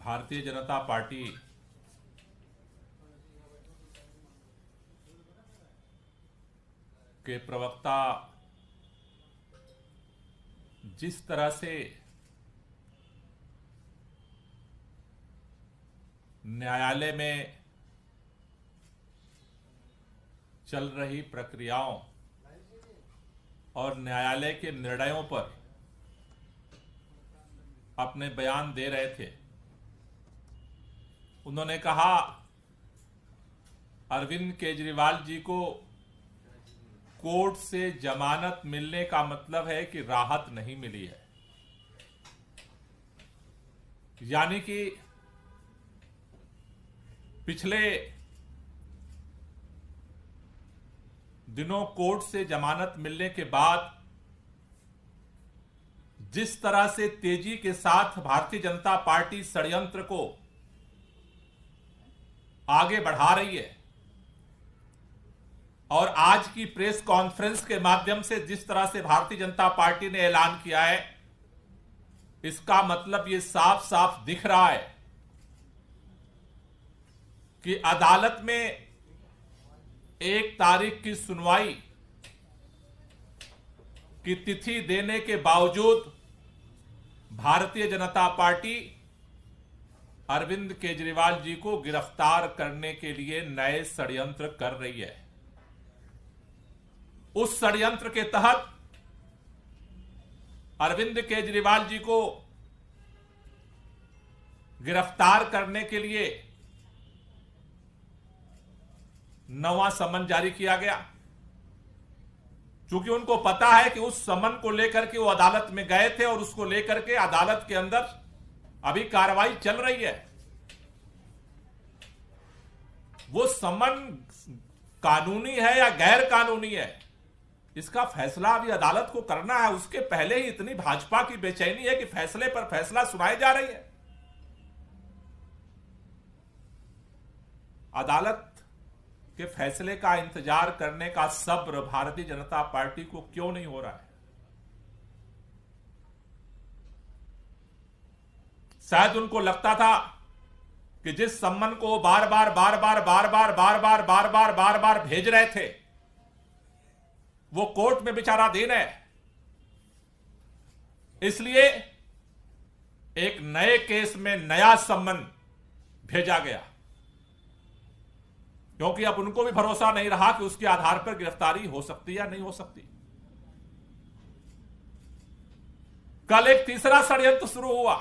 Bharatiya Janata party के प्रवक्ता जिस तरह से न्यायालय में चल रही प्रक्रियाओं और न्यायालय के निर्णयों पर अपने बयान दे रहे थे, उन्होंने कहा अरविंद केजरीवाल जी को कोर्ट से जमानत मिलने का मतलब है कि राहत नहीं मिली है। यानी कि पिछले दिनों कोर्ट से जमानत मिलने के बाद जिस तरह से तेजी के साथ भारतीय जनता पार्टी षड्यंत्र को आगे बढ़ा रही है और आज की प्रेस कॉन्फ्रेंस के माध्यम से जिस तरह से भारतीय जनता पार्टी ने ऐलान किया है, इसका मतलब यह साफ साफ दिख रहा है कि अदालत में 1 तारीख की सुनवाई की तिथि देने के बावजूद भारतीय जनता पार्टी अरविंद केजरीवाल जी को गिरफ्तार करने के लिए नए षड्यंत्र कर रही है। उस षड्यंत्र के तहत अरविंद केजरीवाल जी को गिरफ्तार करने के लिए नवा समन जारी किया गया, क्योंकि उनको पता है कि उस समन को लेकर के वो अदालत में गए थे और उसको लेकर के अदालत के अंदर अभी कार्रवाई चल रही है। वो समन कानूनी है या गैर कानूनी है, इसका फैसला अभी अदालत को करना है। उसके पहले ही इतनी भाजपा की बेचैनी है कि फैसले पर फैसला सुनाई जा रही है। अदालत के फैसले का इंतजार करने का सब्र भारतीय जनता पार्टी को क्यों नहीं हो रहा है? शायद उनको लगता था कि जिस सम्मन को बार बार भेज रहे थे वो कोर्ट में विचाराधीन है, इसलिए एक नए केस में नया सम्मन भेजा गया, क्योंकि अब उनको भी भरोसा नहीं रहा कि उसके आधार पर गिरफ्तारी हो सकती या नहीं हो सकती। कल एक तीसरा षड्यंत्र शुरू हुआ।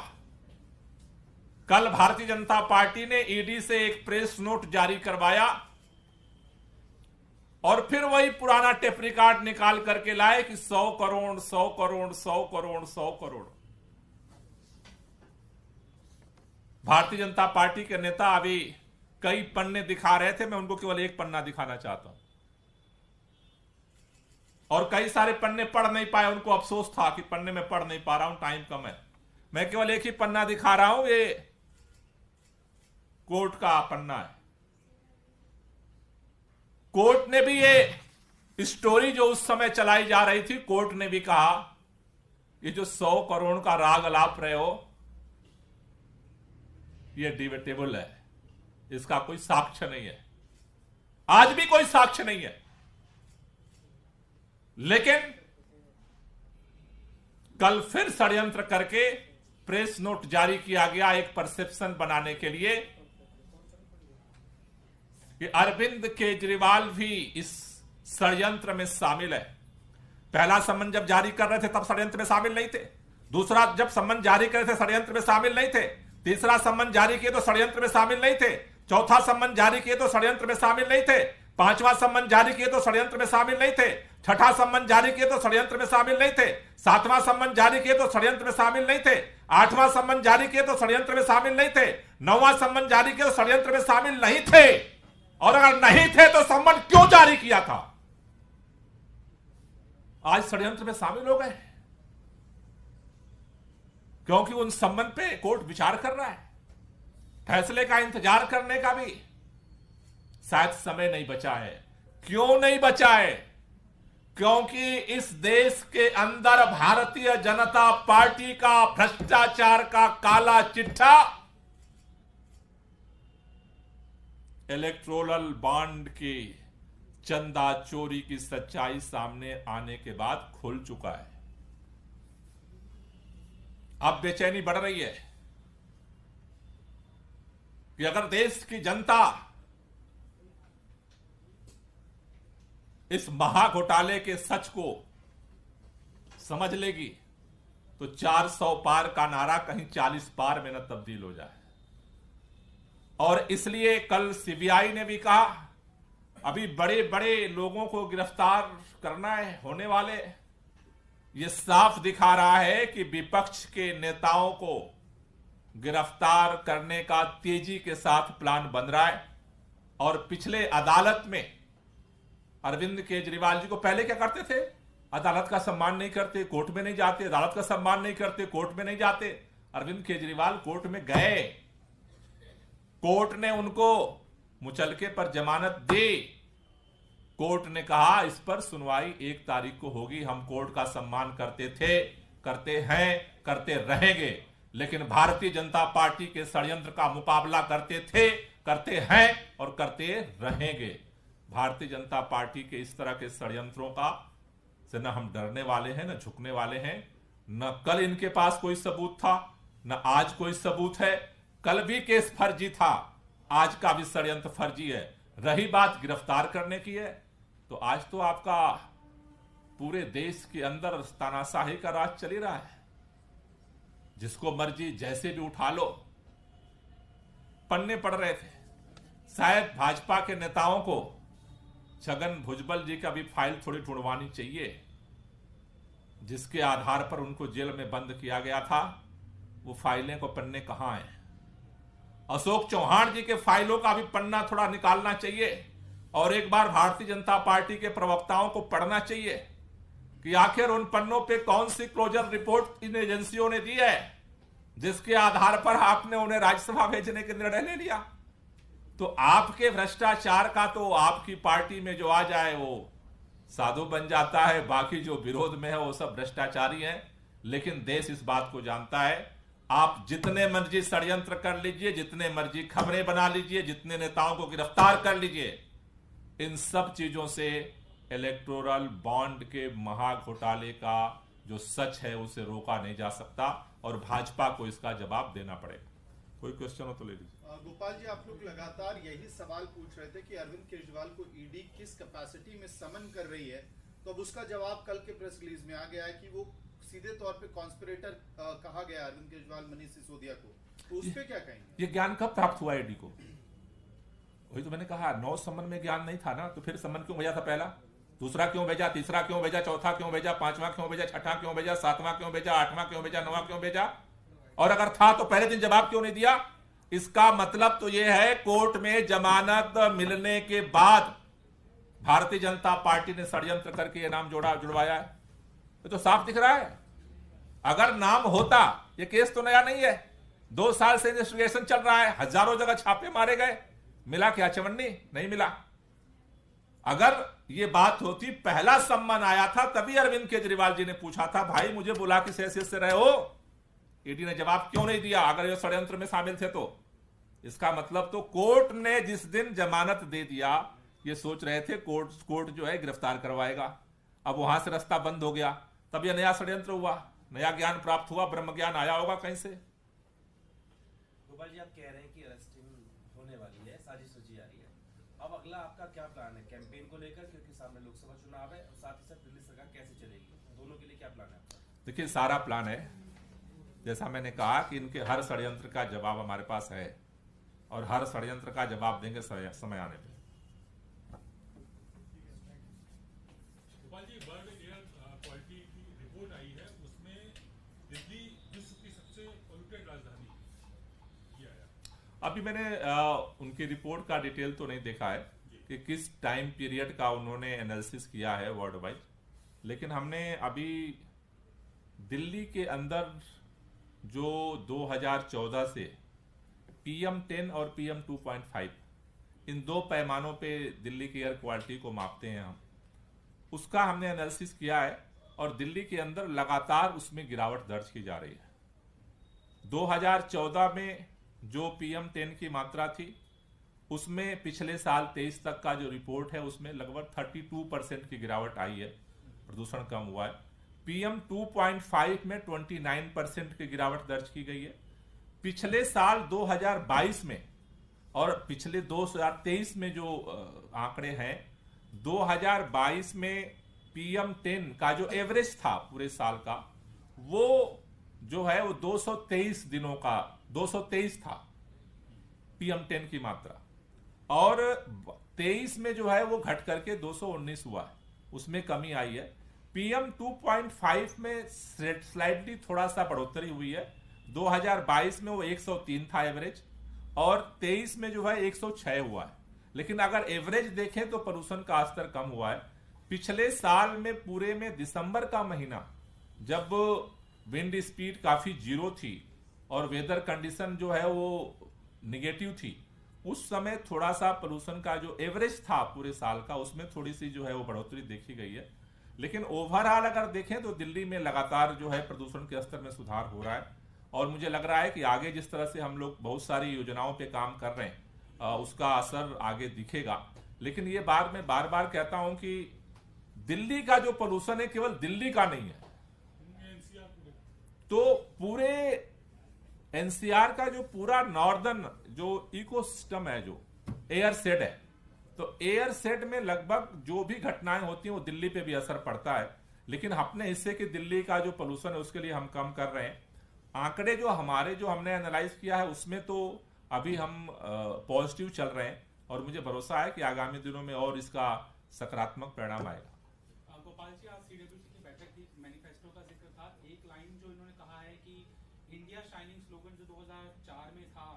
कल भारतीय जनता पार्टी ने ईडी से एक प्रेस नोट जारी करवाया और फिर वही पुराना टेप रिकॉर्ड निकाल करके लाए कि 100 करोड़ 100 करोड़ 100 करोड़ 100 करोड़। भारतीय जनता पार्टी के नेता अभी कई पन्ने दिखा रहे थे, मैं उनको केवल एक पन्ना दिखाना चाहता हूं और कई सारे पन्ने पढ़ नहीं पाए, उनको अफसोस था कि पन्ने में पढ़ नहीं पा रहा हूं, टाइम कम है। मैं केवल एक ही पन्ना दिखा रहा हूं, ये कोर्ट का पन्ना है। कोर्ट ने भी ये स्टोरी जो उस समय चलाई जा रही थी, कोर्ट ने भी कहा ये जो 100 करोड़ का राग अलाप रहे हो ये डिबेटेबल है, इसका कोई साक्ष्य नहीं है, आज भी कोई साक्ष्य नहीं है। लेकिन कल फिर षड्यंत्र करके प्रेस नोट जारी किया गया एक परसेप्शन बनाने के लिए कि अरविंद केजरीवाल भी इस षड्यंत्र में शामिल है। पहला सम्मन जब जारी कर रहे थे तब षड्यंत्र में शामिल नहीं थे, दूसरा जब सम्मन जारी कर रहे थे षड्यंत्र में शामिल नहीं थे, तीसरा सम्मन जारी किए तो षड्यंत्र में शामिल नहीं थे, चौथा सम्मन जारी किए तो षड्यंत्र में शामिल नहीं थे, पांचवा सम्मन जारी किए तो षड्यंत्र में शामिल नहीं थे, छठा सम्मन जारी किए तो षड्यंत्र में शामिल नहीं थे, सातवां सम्मन जारी किए तो षड्यंत्र में शामिल नहीं थे, आठवां सम्मन जारी किए तो षड्यंत्र में शामिल नहीं थे, नौवां सम्मन जारी किए तो षड्यंत्र में शामिल नहीं थे। और अगर नहीं थे तो सम्मन क्यों जारी किया था? आज षड्यंत्र में शामिल हो गए क्योंकि उन सम्मन पे कोर्ट विचार कर रहा है। फैसले का इंतजार करने का भी शायद समय नहीं बचा है। क्यों नहीं बचा है? क्योंकि इस देश के अंदर भारतीय जनता पार्टी का भ्रष्टाचार का काला चिट्ठा इलेक्टोरल बॉन्ड की चंदा चोरी की सच्चाई सामने आने के बाद खुल चुका है। अब बेचैनी बढ़ रही है कि अगर देश की जनता इस महाघोटाले के सच को समझ लेगी तो 400 पार का नारा कहीं 40 पार में न तब्दील हो जाए। और इसलिए कल सीबीआई ने भी कहा अभी बड़े बड़े लोगों को गिरफ्तार करना है होने वाले। यह साफ दिखा रहा है कि विपक्ष के नेताओं को गिरफ्तार करने का तेजी के साथ प्लान बन रहा है। और पिछले अदालत में अरविंद केजरीवाल जी को पहले क्या करते थे, अदालत का सम्मान नहीं करते, कोर्ट में नहीं जाते, अदालत का सम्मान नहीं करते, कोर्ट में नहीं जाते। अरविंद केजरीवाल कोर्ट में गए, कोर्ट ने उनको मुचलके पर जमानत दी। कोर्ट ने कहा इस पर सुनवाई 1 तारीख को होगी। हम कोर्ट का सम्मान करते थे, करते हैं, करते रहेंगे, लेकिन भारतीय जनता पार्टी के षड्यंत्र का मुकाबला करते थे, करते हैं और करते रहेंगे। भारतीय जनता पार्टी के इस तरह के षड्यंत्रों का से न हम डरने वाले हैं, न झुकने वाले हैं। न कल इनके पास कोई सबूत था, न आज कोई सबूत है। कल भी केस फर्जी था, आज का भी षड्यंत्र फर्जी है। रही बात गिरफ्तार करने की है तो आज तो आपका पूरे देश के अंदर तानाशाही का राज चल ही रहा है। जिसको मर्जी जैसे भी उठा लो। पन्ने पड़ रहे थे, शायद भाजपा के नेताओं को छगन भुजबल जी का भी फाइल थोड़ी ढूंढवानी चाहिए, जिसके आधार पर उनको जेल में बंद किया गया था। वो फाइलें को पन्ने कहां हैं? अशोक चौहान जी के फाइलों का भी पन्ना थोड़ा निकालना चाहिए और एक बार भारतीय जनता पार्टी के प्रवक्ताओं को पढ़ना चाहिए कि आखिर उन पन्नों पे कौन सी क्लोजर रिपोर्ट इन एजेंसियों ने दी है जिसके आधार पर आपने उन्हें राज्यसभा भेजने के निर्णय ले लिया। तो आपके भ्रष्टाचार का तो आपकी पार्टी में जो आ जाए वो साधु बन जाता है, बाकी जो विरोध में है वो सब भ्रष्टाचारी हैं। लेकिन देश इस बात को जानता है, आप जितने मर्जी षड्यंत्र कर लीजिए, जितने मर्जी खबरें बना लीजिए, जितने नेताओं को गिरफ्तार कर लीजिए, इन सब चीजों से इलेक्टोरल बॉन्ड के महाघोटाले का जो सच है उसे रोका नहीं जा सकता और भाजपा को इसका जवाब देना पड़ेगा। कोई क्वेश्चन हो तो ले लीजिए। गोपाल जी, आप लोग लगातार यही सवाल पूछ रहे थे कि अरविंद केजरीवाल को ईडी किस कैपेसिटी में समन कर रही है, तो अब उसका जवाब कल के प्रेस रिलीज में आ गया है कि वो सीधे तौर पे कॉन्स्पिरेटर कहा गया अरविंद केजरीवाल, मनीष सिसोदिया को। तो उस पे क्या कहेंगे? ये ज्ञान कब प्राप्त हुआ ईडी को? वही तो मैंने कहा, 9 समन में ज्ञान नहीं था ना, तो फिर समन क्यों भेजा था? पहला, दूसरा क्यों भेजा, तीसरा क्यों भेजा, चौथा क्यों भेजा, 5वां क्यों भेजा, 6ठा क्यों भेजा, 7वां क्यों भेजा, 8वां क्यों भेजा, 9वां क्यों भेजा? और अगर था तो पहले दिन जवाब क्यों नहीं दिया? इसका मतलब तो यह है कोर्ट में जमानत मिलने के बाद भारतीय जनता पार्टी ने षड्यंत्र करके यह नाम जुड़वाया है। तो साफ दिख रहा है। अगर नाम होता, यह केस तो नया नहीं है, 2 साल से इन्वेस्टिगेशन चल रहा है, हजारों जगह छापे मारे गए, मिला क्या चवन्नी? नहीं मिला। अगर यह बात होती, पहला सम्मान आया था तभी अरविंद केजरीवाल जी ने पूछा था भाई मुझे बुला के से रहे हो, ईडी ने जवाब क्यों नहीं दिया? अगर ये षड्यंत्र में शामिल थे तो इसका मतलब तो कोर्ट ने जिस दिन जमानत दे दिया, ये सोच रहे थे कोर्ट जो है गिरफ्तार करवाएगा। अब वहां से रास्ता बंद हो गया, तब यह नया षड्यंत्र हुआ, नया ज्ञान प्राप्त हुआ, ब्रह्म ज्ञान आया होगा कहीं से। गोपाल जी, आप कह रहे हैं कि अरेस्टिंग होने वाली है, साजिश रची जा रही है। अब अगला आपका क्या प्लान है कैंपेन को लेकर, क्योंकि सामने लोकसभा चुनाव है और साथ ही साथ दिल्ली सरकार कैसे चलेगी, दोनों के लिए क्या प्लान है आपका? देखिए, सारा प्लान है। जैसा मैंने कहा कि इनके हर षड्यंत्र का जवाब हमारे पास है और हर षड्यंत्र का जवाब देंगे समय आने पे। Gopal ji, world air quality की रिपोर्ट आई है, उसमें दिल्ली विश्व की सबसे पॉल्यूटेड राजधानी किया है। अभी मैंने उनकी रिपोर्ट का डिटेल तो नहीं देखा है कि किस टाइम पीरियड का उन्होंने एनालिसिस किया है वर्ल्ड वाइड, लेकिन हमने अभी दिल्ली के अंदर जो 2014 से PM10 और PM 2.5 इन 2 पैमानों पे दिल्ली की एयर क्वालिटी को मापते हैं हम, उसका हमने एनालिसिस किया है और दिल्ली के अंदर लगातार उसमें गिरावट दर्ज की जा रही है। 2014 में जो PM10 की मात्रा थी उसमें पिछले साल 23 तक का जो रिपोर्ट है उसमें लगभग 32% की गिरावट आई है, प्रदूषण कम हुआ है। PM 2.5 में 29% की गिरावट दर्ज की गई है। पिछले साल 2022 में और पिछले 2023 में जो आंकड़े हैं, 2022 में PM 10 का जो एवरेज था पूरे साल का, वो जो है वो 223 दिनों का 223 था PM 10 की मात्रा, और 23 में जो है वो घट करके 219 हुआ है, उसमें कमी आई है। PM 2.5 में स्लाइडली थोड़ा सा बढ़ोतरी हुई है। 2022 में वो 103 था एवरेज, और 23 में जो है 106 हुआ है। लेकिन अगर एवरेज देखें तो प्रदूषण का स्तर कम हुआ है। पिछले साल में पूरे में दिसंबर का महीना, जब विंड स्पीड काफी जीरो थी और वेदर कंडीशन जो है वो निगेटिव थी, उस समय थोड़ा सा पोल्यूशन का जो एवरेज था पूरे साल का, उसमें थोड़ी सी जो है वो बढ़ोतरी देखी गई है। लेकिन ओवरऑल अगर देखें तो दिल्ली में लगातार जो है प्रदूषण के स्तर में सुधार हो रहा है, और मुझे लग रहा है कि आगे जिस तरह से हम लोग बहुत सारी योजनाओं पे काम कर रहे हैं, उसका असर आगे दिखेगा। लेकिन ये बार मैं बार बार कहता हूं कि दिल्ली का जो पोल्यूशन है केवल दिल्ली का नहीं है, तो पूरे एनसीआर का जो पूरा नॉर्दर्न जो इकोसिस्टम है, जो एयर शेड है, तो एयर शेड में लगभग जो भी घटनाएं होती हैं वो दिल्ली पे भी असर पड़ता है। लेकिन अपने हिस्से की दिल्ली का जो पोल्यूशन है उसके लिए हम कम कर रहे हैं। आंकड़े जो हमने एनालाइज किया है उसमें तो अभी हम पॉजिटिव चल रहे हैं, और मुझे भरोसा है कि आगामी दिनों में और इसका सकारात्मक परिणाम आएगा। गोपाल जी, आज सीडब्ल्यूसी की बैठक थी, मैनिफेस्टो का जिक्र था। एक लाइन जो इन्होंने कहा है कि इंडिया शाइनिंग स्लोगन जो 2004 में था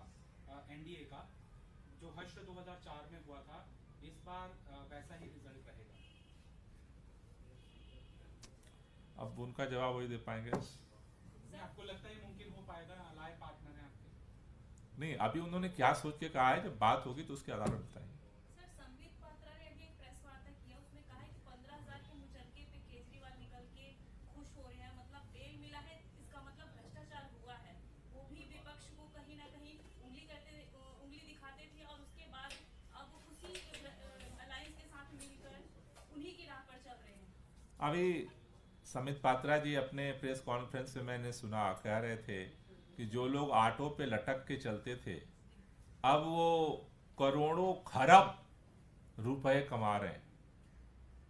एनडीए का, जो हर्ष 2004 में हुआ था, इस बार वैसा ही रिजल्ट रहेगा। अब उनका जवाब वही दे पाएंगे। आपको लगता है मुमकिन हो पाएगा? अलाय पार्टनर है आपके? नहीं, अभी उन्होंने क्या सोच के कहा है, जब बात होगी तो उसके आधार पर बताएंगे। सर, संबित पात्रा ने अभी एक प्रेस वार्ता किया, उसमें कहा है कि 15,000 के मुचलके पे केजरीवाल निकल के खुश हो रहे हैं, मतलब बेल मिला है, इसका मतलब भ्रष्टाचार हुआ है। वो भी विपक्ष को कहीं ना कहीं उंगली दिखाते थे, और उसके बाद अब उसी अलायंस के साथ मिलकर उन्हीं की राह पर चल रहे हैं। अभी समित पात्रा जी अपने प्रेस कॉन्फ्रेंस में मैंने सुना, कह रहे थे कि जो लोग ऑटो पे लटक के चलते थे, अब वो करोड़ों खरब रुपए कमा रहे हैं।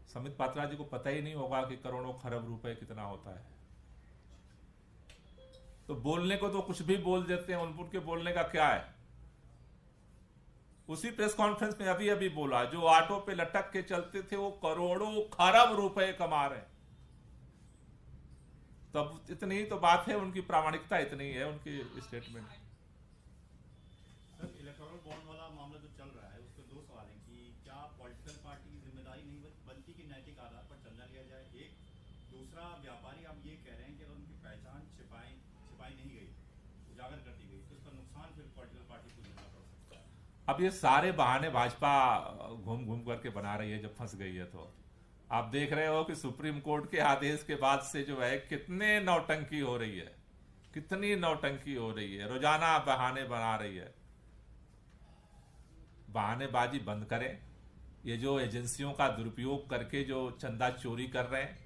समित पात्रा जी को पता ही नहीं होगा कि करोड़ों खरब रुपए कितना होता है। तो बोलने को तो कुछ भी बोल देते हैं, उनके बोलने का क्या है। उसी प्रेस कॉन्फ्रेंस में अभी अभी बोला, जो ऑटो पे लटक के चलते थे वो करोड़ों खरब रुपए कमा रहे हैं। तब इतनी ही तो बात है, उनकी प्रामाणिकता इतनी है उनकी स्टेटमेंट। सर, इलेक्टोरल बॉन्ड वाला मामला जो चल रहा है उस पर 2 सवाल हैं कि क्या पॉलिटिकल पार्टी की जिम्मेदारी नहीं बनती कि नैतिक आधार पर चंदा लिया जाए, एक। दूसरा, व्यापारी आप ये कह रहे हैं कि अगर उनकी पहचान छिपाई नहीं गई, उजागर कर दी गई, तो उसका नुकसान फिर पॉलिटिकल पार्टी को झेलना पड़ सकता है। अब ये सारे बहाने भाजपा घूम घूम करके बना रही है, जब फंस गई है तो। आप देख रहे हो कि सुप्रीम कोर्ट के आदेश के बाद से जो है कितने नौटंकी हो रही है, कितनी नौटंकी हो रही है, रोजाना बहाने बना रही है। बहानेबाजी बंद करें। ये जो एजेंसियों का दुरुपयोग करके जो चंदा चोरी कर रहे हैं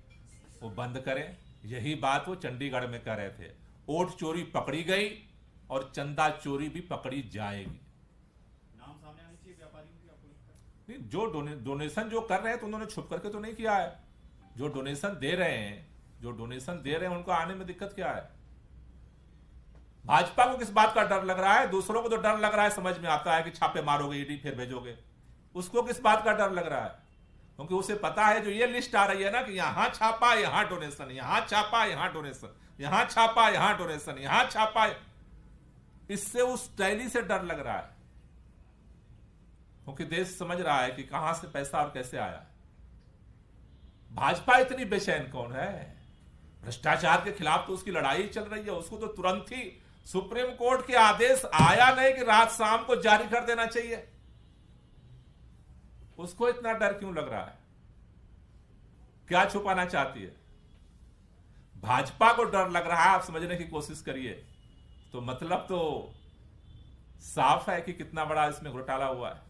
वो बंद करें। यही बात वो चंडीगढ़ में कर रहे थे। वोट चोरी पकड़ी गई और चंदा चोरी भी पकड़ी जाएगी। नाम सामने आने चाहिए व्यापारियों की, आपको लगता है? नहीं, जो डोनेशन जो कर रहे हैं तो उन्होंने छुप करके तो नहीं किया है। जो डोनेशन दे रहे हैं उनको आने में दिक्कत क्या है। भाजपा को किस बात का डर लग रहा है? दूसरों को तो डर लग रहा है, समझ में आता है कि छापे मारोगे, ईडी फिर भेजोगे। उसको किस बात का डर लग रहा है? क्योंकि उसे पता है जो ये लिस्ट आ रही है ना कि यहां छापा यहां डोनेशन, यहां छापा यहां डोनेशन, यहां छापा यहां डोनेशन, यहां छापा, इससे उस टैली से डर लग रहा है। क्योंकि देश समझ रहा है कि कहां से पैसा और कैसे आया। भाजपा इतनी बेचैन कौन है? भ्रष्टाचार के खिलाफ तो उसकी लड़ाई चल रही है। उसको तो तुरंत ही सुप्रीम कोर्ट के आदेश आया नहीं कि रात शाम को जारी कर देना चाहिए। उसको इतना डर क्यों लग रहा है? क्या छुपाना चाहती है? भाजपा को डर लग रहा है, आप समझने की कोशिश करिए। तो मतलब तो साफ है कि कितना बड़ा इसमें घोटाला हुआ है।